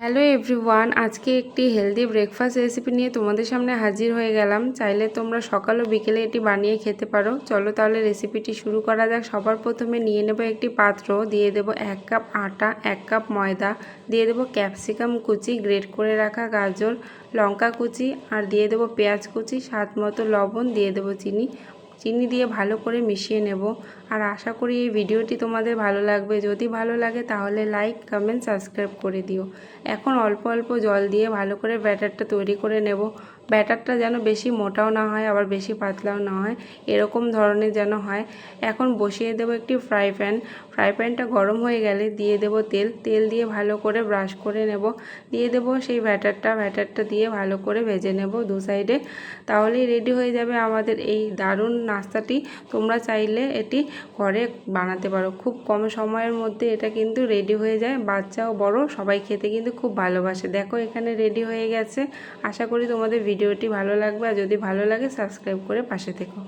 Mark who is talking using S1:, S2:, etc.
S1: Hello everyone, আজকে একটি healthy breakfast recipe নিয়ে তোমাদের সামনে হাজির হয়ে গেলাম। চাইলে তোমরা সকাল ও বিকেলে এটি বানিয়ে খেতে পারো। চলো তাহলে রেসিপিটি শুরু করা যাক। সবার প্রথমে নিয়ে নেব একটি পাত্র, দিয়ে দেব 1 কাপ আটা, 1 কাপ ময়দা, দিয়ে দেব ক্যাপসিকাম কুচি, গ্রেট করে রাখা গাজর, লঙ্কা কুচি, আর দিয়ে দেব পেঁয়াজ কুচি, স্বাদ মতো লবণ, দিয়ে দেব চিনি দিয়ে ভালো করে মিশিয়ে নেব। আর আশা করি এই ভিডিওটি তোমাদের ভালো লাগবে। যদি ভালো লাগে তাহলে লাইক, কমেন্ট, সাবস্ক্রাইব করে দিও। এখন অল্প অল্প জল দিয়ে ভালো করে ব্যাটারটা তৈরি করে নেব। ব্যাটারটা যেন বেশি মোটাও না হয় আবার বেশি পাতলাও না হয়, এরকম ধরনের যেন হয়। এখন বসিয়ে দেব একটি ফ্রাই প্যানটা গরম হয়ে গেলে দিয়ে দেব তেল দিয়ে ভালো করে ব্রাশ করে নেব। দিয়ে দেব সেই ব্যাটারটা দিয়ে ভালো করে ভেজে নেব দু সাইডে। তাহলেই রেডি হয়ে যাবে আমাদের এই দারুণ নাস্তাটি। তোমরা চাইলে এটি ঘরে বানাতে পারো, খুব কম সময়ের মধ্যে এটা কিন্তু রেডি হয়ে যায়। বাচ্চা ও বড় সবাই খেতে কিন্তু খুব ভালোবাসে। দেখো এখানে রেডি হয়ে গেছে। আশা করি তোমাদের ভিডিওটি ভালো লাগবে, আর যদি ভালো লাগে সাবস্ক্রাইব করে পাশে থেকো।